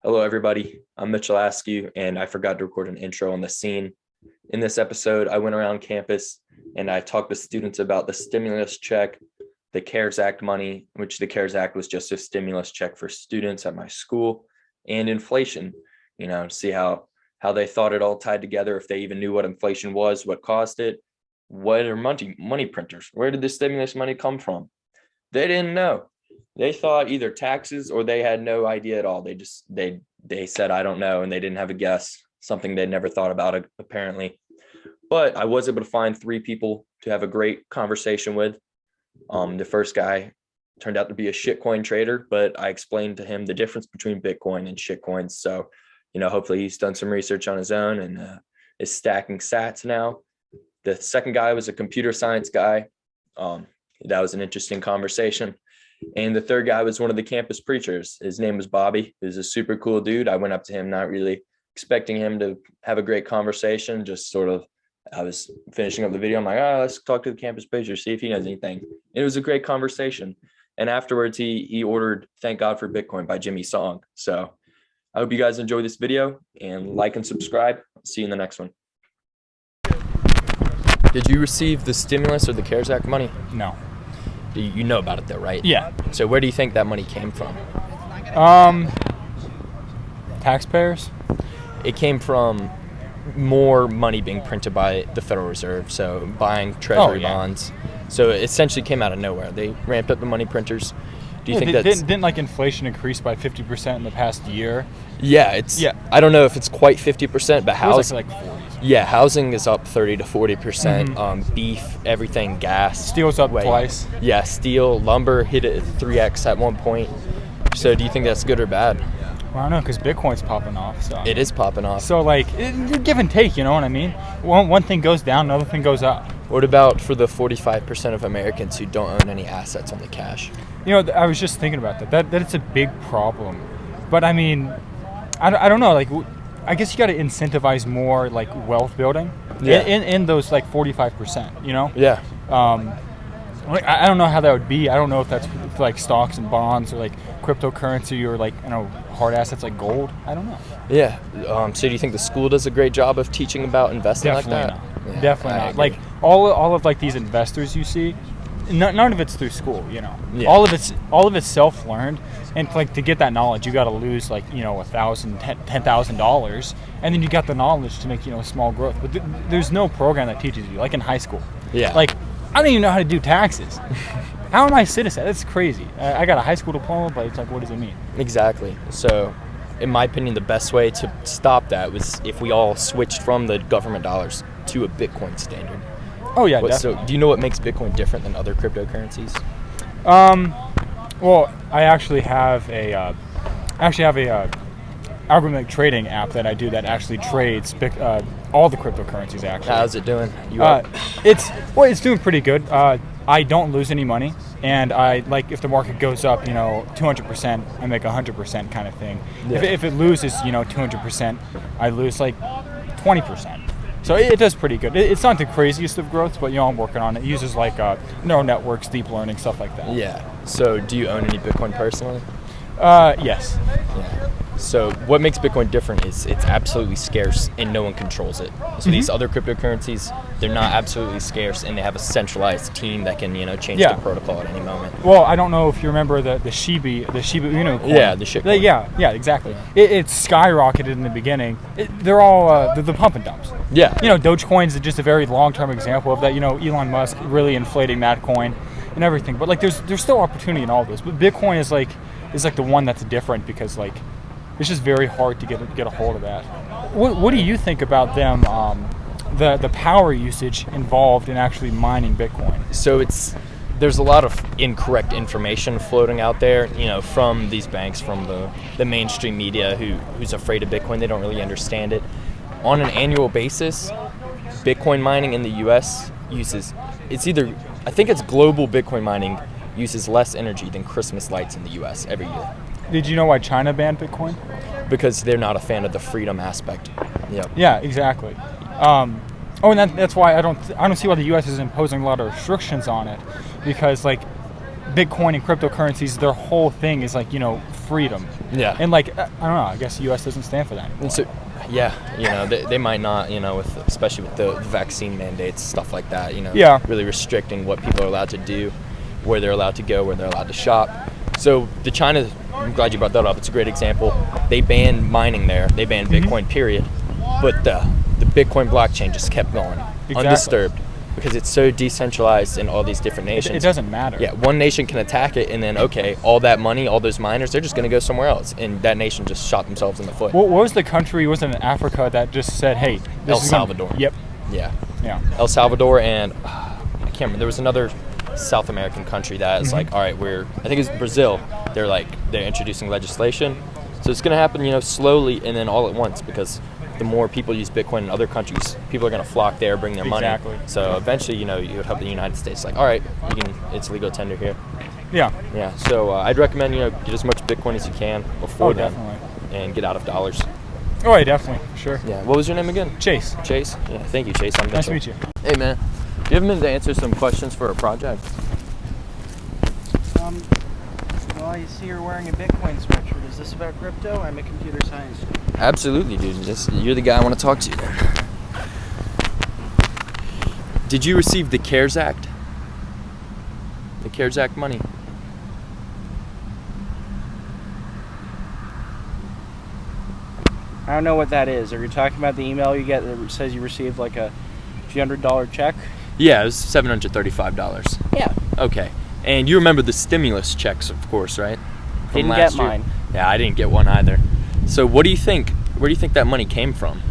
Hello, everybody. I'm Mitchell Askew, and I forgot to record an intro on the scene. In this episode, I went around campus and I talked to students about the stimulus check, the CARES Act money, which the CARES Act was just a stimulus check for students at my school, and inflation, see how they thought it all tied together, if they even knew what inflation was, what caused it, what are money printers, where did the stimulus money come from? They didn't know. They thought either taxes or they had no idea at all. They said, I don't know. And they didn't have a guess, something they'd never thought about apparently. But I was able to find three people to have a great conversation with. The first guy turned out to be a shitcoin trader, but I explained to him the difference between Bitcoin and shitcoins. So, hopefully he's done some research on his own and is stacking sats now. The second guy was a computer science guy. That was an interesting conversation. And the third guy was one of the campus preachers. His name was Bobby. He was a super cool dude. I went up to him, not really expecting him to have a great conversation, I was finishing up the video. I'm like, let's talk to the campus preacher, see if he knows anything. And it was a great conversation. And afterwards, he ordered Thank God for Bitcoin by Jimmy Song. So I hope you guys enjoy this video and like and subscribe. See you in the next one. Did you receive the stimulus or the CARES Act money? No. You know about it though, right? Yeah. So where do you think that money came from? Taxpayers? It came from more money being printed by the Federal Reserve, so buying treasury bonds. So it essentially came out of nowhere. They ramped up the money printers. Do you think that didn't like inflation increase by 50% in the past year? Yeah, I don't know if it's quite 50%, but housing like 40. Yeah, housing is up 30 to 40%. Beef, everything, gas. Steel's up twice. Yeah, steel, lumber hit it at 3x at one point. So do you think that's good or bad? Well, I don't know, because Bitcoin's popping off. So it is popping off. So give and take, you know what I mean? One thing goes down, another thing goes up. What about for the 45% of Americans who don't own any assets on the cash? I was just thinking about that it's a big problem. But I mean, I don't know, I guess you got to incentivize more wealth building in those 45%, Yeah. I don't know how that would be. I don't know if that's stocks and bonds or cryptocurrency or hard assets like gold. I don't know. Yeah. So do you think the school does a great job of teaching about investing Definitely like that? Not. Yeah, Definitely not. All of these investors you see, none of it's through school, Yeah. All of it's self-learned, and to get that knowledge, you got to lose $1,000, $10,000, and then you got the knowledge to make a small growth. But there's no program that teaches you in high school. Yeah. I don't even know how to do taxes. How am I a citizen? That's crazy. I got a high school diploma, but it's what does it mean? Exactly. So, in my opinion, the best way to stop that was if we all switched from the government dollars to a Bitcoin standard. Oh yeah, definitely. So do you know what makes Bitcoin different than other cryptocurrencies? Well, I actually have a algorithmic trading app that I do that actually trades all the cryptocurrencies actually. How's it doing? It's doing pretty good. I don't lose any money, and I if the market goes up 200%, I make 100% kind of thing. Yeah. If it loses 200%, I lose 20%. So it does pretty good. It's not the craziest of growths, but I'm working on it. It uses neural networks, deep learning, stuff like that. Yeah. So do you own any Bitcoin personally? Yes. Yeah. So what makes Bitcoin different is it's absolutely scarce and no one controls it. So these other cryptocurrencies, they're not absolutely scarce and they have a centralized team that can change the protocol at any moment. Well, I don't know if you remember the Shiba Inu coin. Yeah, the shitcoin. Yeah, exactly. It skyrocketed in the beginning. They're all the pump and dumps. Yeah. Dogecoin is just a very long-term example of that. Elon Musk really inflating that coin and everything. But there's still opportunity in all this. But Bitcoin is the one that's different because it's just very hard to get a hold of that. What do you think about them? The power usage involved in actually mining Bitcoin. So there's a lot of incorrect information floating out there, from these banks, from the mainstream media who's afraid of Bitcoin. They don't really understand it. On an annual basis, Bitcoin mining in the U.S. I think it's global Bitcoin mining uses less energy than Christmas lights in the U.S. every year. Did you know why China banned Bitcoin? Because they're not a fan of the freedom aspect. Yep. Yeah, exactly. And that's why I don't see why the U.S. is imposing a lot of restrictions on it, because Bitcoin and cryptocurrencies, their whole thing is like, freedom. Yeah. And like, I don't know, I guess the U.S. doesn't stand for that anymore. And so, yeah, they might not, especially with the vaccine mandates, stuff like that, Yeah. really restricting what people are allowed to do, where they're allowed to go, where they're allowed to shop. So the China, I'm glad you brought that up. It's a great example. They banned mining there. They banned Bitcoin, period. But the Bitcoin blockchain just kept going undisturbed because it's so decentralized in all these different nations. It doesn't matter. Yeah, one nation can attack it, and then, all that money, all those miners, they're just going to go somewhere else. And that nation just shot themselves in the foot. What was the country, was it in Africa, that just said, hey, El Salvador. Yep. Yeah. Yeah. El Salvador, and I can't remember, there was another South American country that's like, all right, I think it's Brazil. They're introducing legislation. So it's going to happen, slowly and then all at once, because the more people use Bitcoin in other countries, people are going to flock there, bring their money. Exactly. So eventually, you would have the United States all right, it's legal tender here. Yeah. Yeah. So I'd recommend, get as much Bitcoin as you can before then, definitely. and get out of dollars. Oh, yeah, definitely, for sure. Yeah. What was your name again? Chase. Chase? Yeah. Thank you, Chase. I'm Nice Mitchell. to meet you. Hey, man. Do you have a minute to answer some questions for a project? Well, I see you're wearing a Bitcoin sweatshirt. Is this about crypto? I'm a computer science student. Absolutely, dude. You're the guy I want to talk to. Did you receive the CARES Act? The CARES Act money? I don't know what that is. Are you talking about the email you get that says you received like a few $100 check? Yeah, it was $735. Yeah. Okay. And you remember the stimulus checks, of course, right? From Didn't last get year? mine. Yeah, I didn't get one either. So what do you think? Where do you think that money came from?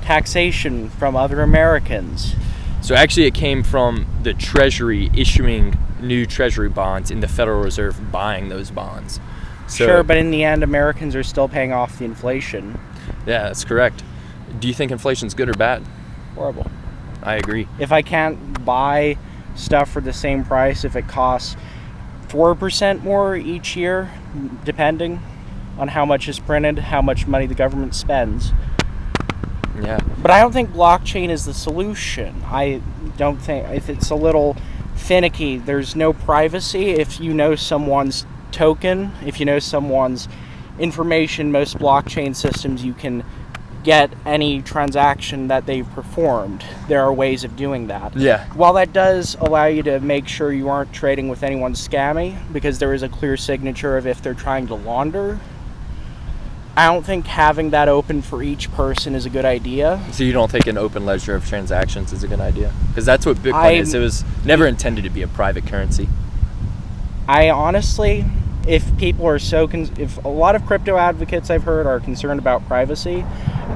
Taxation from other Americans. So actually it came from the Treasury issuing new Treasury bonds and the Federal Reserve buying those bonds. So, Sure, but in the end, Americans are still paying off the inflation. yeah, that's correct. Do you think inflation's good or bad? Horrible. I agree. If I can't buy stuff for the same price, if it costs 4% more each year, depending on how much is printed, how much money the government spends. Yeah. But I don't think blockchain is the solution. I don't think, if it's a little finicky, there's no privacy. If you know someone's token, if you know someone's information, most blockchain systems, you can get any transaction that they've performed. There are ways of doing that. Yeah. While that does allow you to make sure you aren't trading with anyone scammy, because there is a clear signature of if they're trying to launder, I don't think having that open for each person is a good idea. So you don't think an open ledger of transactions is a good idea? Because that's what Bitcoin is. It was never intended to be a private currency. I honestly, if people are if a lot of crypto advocates I've heard are concerned about privacy,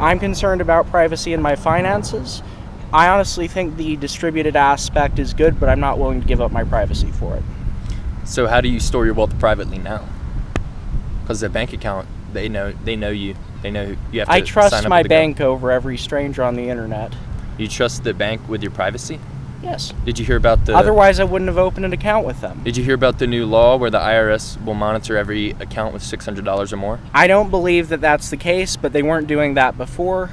I'm concerned about privacy in my finances. I honestly think the distributed aspect is good, but I'm not willing to give up my privacy for it. So how do you store your wealth privately now? Because the bank account, they know you. They know you have to I trust sign up my with the bank over every stranger on the internet. You trust the bank with your privacy? Yes. Did you hear about the? Otherwise, I wouldn't have opened an account with them. Did you hear about the new law where the IRS will monitor every account with $600 or more? I don't believe that that's the case, but they weren't doing that before.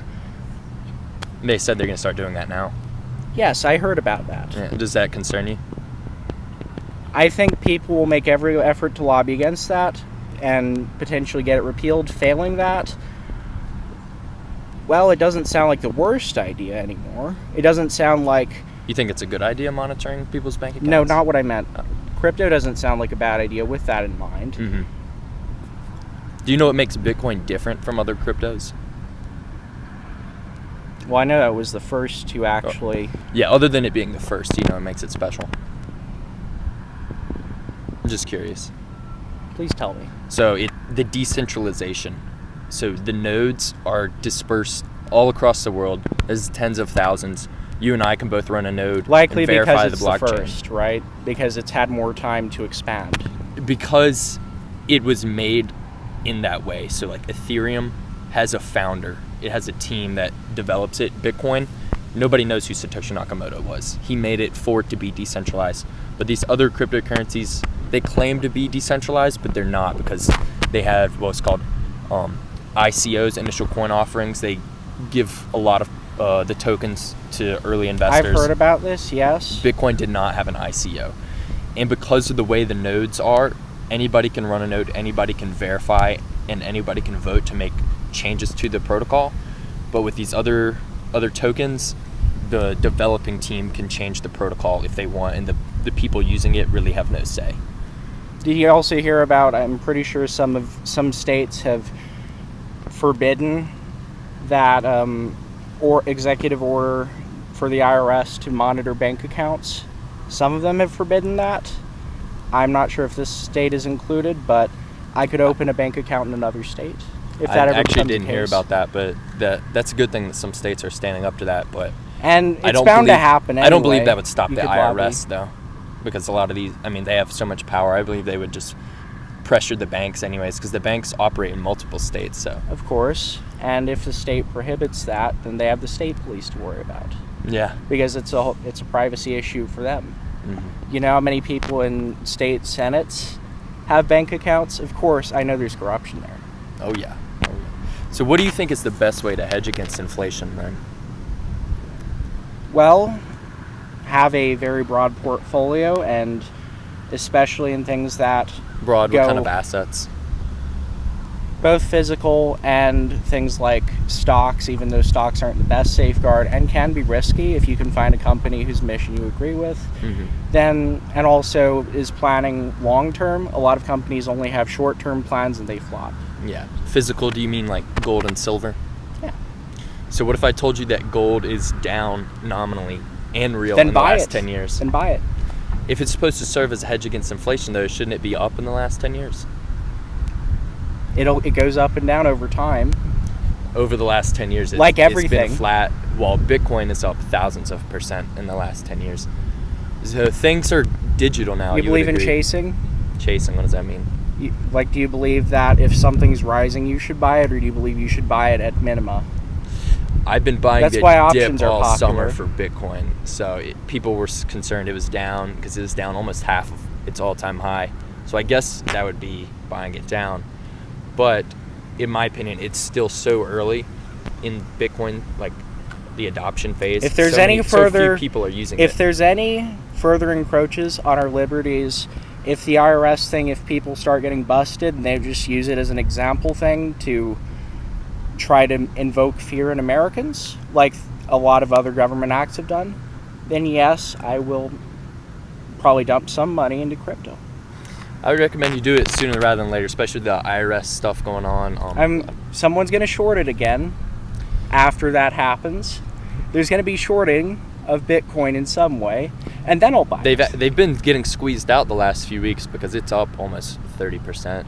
They said they're going to start doing that now. Yes, I heard about that. Yeah. Does that concern you? I think people will make every effort to lobby against that and potentially get it repealed. Failing that, well, it doesn't sound like the worst idea anymore. It doesn't sound like... You think it's a good idea monitoring people's bank accounts? No, not what I meant. Crypto doesn't sound like a bad idea with that in mind. Mm-hmm. Do you know what makes Bitcoin different from other cryptos? Well, I know that was the first to actually... Yeah, other than it being the first, what makes it special? I'm just curious. Please tell me. So the decentralization. So the nodes are dispersed all across the world. There's tens of thousands. You and I can both run a node Likely and verify because it's the blockchain. the first, right? Because it's had more time to expand. Because it was made in that way. So like Ethereum has a founder. It has a team that develops it. Bitcoin, nobody knows who Satoshi Nakamoto was. He made it for it to be decentralized. But these other cryptocurrencies, they claim to be decentralized, but they're not, because they have what's called ICOs, initial coin offerings. They give a lot of the tokens to early investors. I've heard about this, yes. Bitcoin did not have an ICO. And because of the way the nodes are, anybody can run a node, anybody can verify, and anybody can vote to make changes to the protocol. But with these other tokens, the developing team can change the protocol if they want, and the people using it really have no say. Did you also hear about, I'm pretty sure some states have forbidden that or executive order for the IRS to monitor bank accounts. Some of them have forbidden that. I'm not sure if this state is included, but I could open a bank account in another state if that ever actually becomes didn't the hear case. about that, but that's a good thing that some states are standing up to that. But And I it's don't bound to believe- happen anyway. I don't believe that would stop You the could lobby. IRS though, because a lot of these, I mean, they have so much power. I believe they would just pressure the banks anyways, because the banks operate in multiple states. So Of course. And if the state prohibits that, then they have the state police to worry about, yeah. because it's a privacy issue for them. Mm-hmm. You know how many people in state senates have bank accounts? Of course, I know there's corruption there. Oh yeah. So what do you think is the best way to hedge against inflation then? Well, have a very broad portfolio, and especially in things that Broad, go what kind of assets? both physical and things like stocks, even though stocks aren't the best safeguard and can be risky if you can find a company whose mission you agree with. Mm-hmm. Then, and also is planning long term. A lot of companies only have short term plans and they flop. Yeah. Physical, do you mean like gold and silver? Yeah. So what if I told you that gold is down nominally and real Then in the buy last it. 10 years? Then buy it. If it's supposed to serve as a hedge against inflation, though, shouldn't it be up in the last 10 years? It goes up and down over time. Over the last 10 years, Like it's everything. been flat, while Bitcoin is up thousands of percent in the last 10 years. So things are digital now. You would believe in agree. chasing? Chasing, what does that mean? Do you believe that if something's rising, you should buy it, or do you believe you should buy it at minima? I've been buying That's the why dip options are all popular. summer for Bitcoin. So people were concerned it was down because it was down almost half of its all-time high. So I guess that would be buying it down. But in my opinion, it's still so early in Bitcoin, like the adoption phase. If there's So any so further, few people are using if it. there's any further encroaches on our liberties, if the IRS thing, if people start getting busted and they just use it as an example thing to try to invoke fear in Americans, like a lot of other government acts have done, then yes, I will probably dump some money into crypto. I would recommend you do it sooner rather than later, especially the IRS stuff going on. Someone's going to short it again after that happens. There's going to be shorting of Bitcoin in some way, and then I'll buy it. They've been getting squeezed out the last few weeks because it's up almost 30%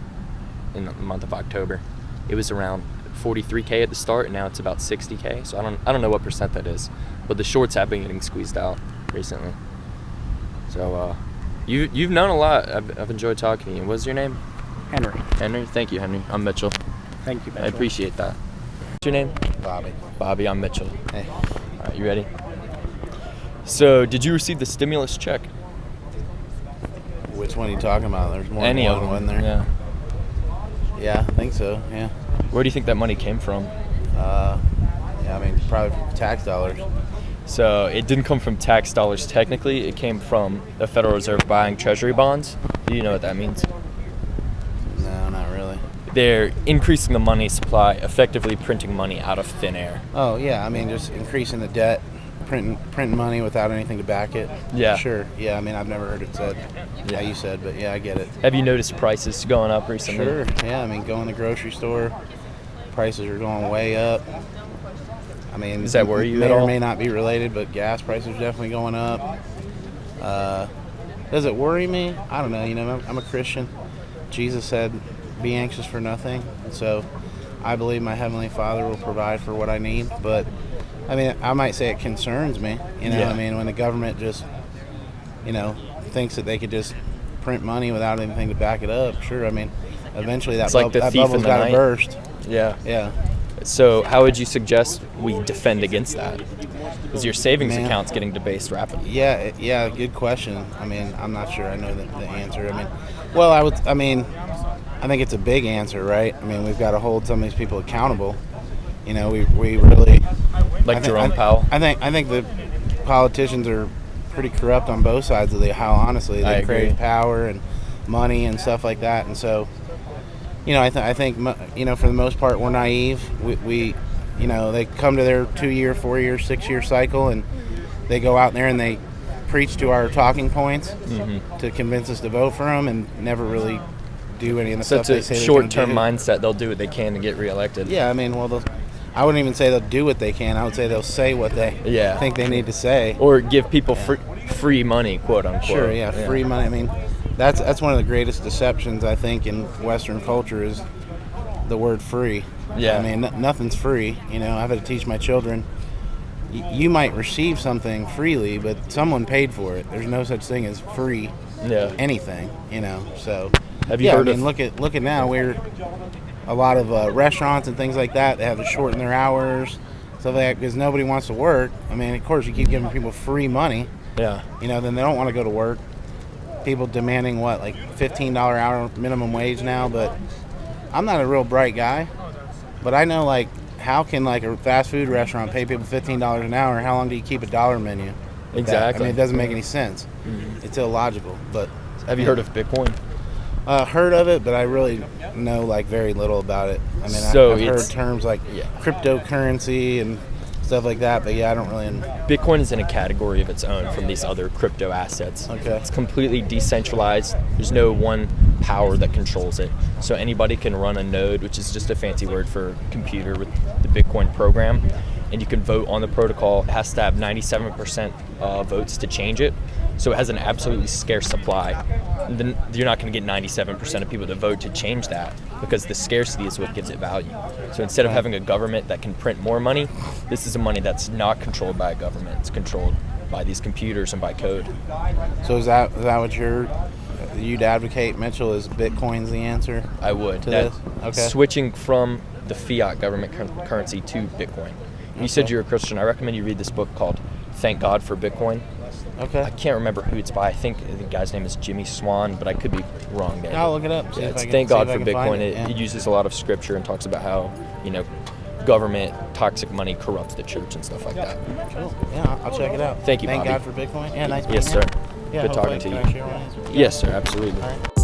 in the month of October. It was around 43K at the start, and now it's about 60K. So I don't know what percent that is, but the shorts have been getting squeezed out recently. So you've known a lot. I've enjoyed talking to you. What's your name? Henry. Henry. Thank you, Henry. I'm Mitchell. Thank you, Mitchell. I appreciate that. What's your name? Bobby. Bobby. I'm Mitchell. Hey. All right, you ready? So, did you receive the stimulus check? Which one are you talking about? There's more Any than of one, them? wasn't there? Yeah. Yeah, I think so. Yeah. Where do you think that money came from? Yeah, I mean, probably from tax dollars. So it didn't come from tax dollars technically. It came from the Federal Reserve buying treasury bonds. Do you know what that means? No, not really. They're increasing the money supply, effectively printing money out of thin air. Oh, yeah, I mean, just increasing the debt, printing money without anything to back it. Yeah. Sure. Yeah, I mean, I've never heard it said how you said, but yeah, I get it. Have you noticed prices going up recently? Sure. Yeah, I mean, go in the grocery store, prices are going way up. I mean, Does that worry you may at or all? may not be related, but gas prices are definitely going up. Does it worry me? I don't know. You know, I'm a Christian. Jesus said, "Be anxious for nothing," and so I believe my Heavenly Father will provide for what I need. But I mean, I might say it concerns me. You know, Yeah. I mean, when the government just, you know, thinks that they could just print money without anything to back it up. Sure. I mean, eventually that, It's like the that thief in bubble's the got to night. burst. Yeah. Yeah. So how would you suggest we defend against that? Because your savings Man. account's getting debased rapidly. Yeah, good question. I mean, I'm not sure I know the answer. I mean, well, I think it's a big answer, right? I mean, we've got to hold some of these people accountable. You know, we really Like I think- Jerome Powell. I think the politicians are pretty corrupt on both sides of the aisle, honestly. I They agree. crave power and money and stuff like that. And so, I think, for the most part, we're naive. We they come to their 2-year, 4-year, 6-year cycle, and they go out there and they preach to our talking points to convince us to vote for them, and never really do any of the stuff Such they a say short-term they're gonna mindset. They'll do what they can to get reelected. do. Yeah, I mean, well, I wouldn't even say they'll do what they can. I would say they'll say what they think they need to say. Or give people free money, quote unquote. Sure, yeah, free money. I mean, that's one of the greatest deceptions, I think, in Western culture is the word free. Yeah. I mean, nothing's free. I've had to teach my children, you might receive something freely, but someone paid for it. There's no such thing as free anything, So, Have you heard of? look at now, we're a lot of restaurants and things like that. They have to shorten their hours, stuff like that, because nobody wants to work. I mean, of course, you keep giving people free money. Yeah. Then they don't want to go to work. People demanding like $15 hour minimum wage now, but I'm not a real bright guy, but I know how can a fast food restaurant pay people $15 an hour? How long do you keep a dollar menu? Exactly. I mean, it doesn't make any sense. It's illogical. But Have you heard of Bitcoin? Heard of it, but I really know very little about it. I mean, So I've heard it's- terms like cryptocurrency and stuff like that, but I don't really. Bitcoin is in a category of its own from these other crypto assets. Okay. It's completely decentralized. There's no one power that controls it. So anybody can run a node, which is just a fancy word for computer with the Bitcoin program, and you can vote on the protocol. It has to have 97% votes to change it. So it has an absolutely scarce supply. And then you're not going to get 97% of people to vote to change that, because the scarcity is what gives it value. So instead of having a government that can print more money, this is a money that's not controlled by a government. It's controlled by these computers and by code. So is that what you'd advocate, Mitchell? Is Bitcoin's the answer? I would. To this? Okay. Switching from the fiat government currency to Bitcoin. You said you're a Christian. I recommend you read this book called Thank God for Bitcoin. Okay. I can't remember who it's by. I think the guy's name is Jimmy Swan, but I could be wrong there. I'll look it up. See Yeah, if it's I can, Thank see God if I for can find Bitcoin. it. It uses a lot of scripture and talks about how, government, toxic money corrupts the church and stuff like that. Cool. Yeah, I'll check it out. Thank you, Thank Bobby. God for Bitcoin. Yeah, nice. Yes, meeting sir. you. Yeah, Good talking hopefully to can you. I share one of these? Yes, sir. Absolutely. All right.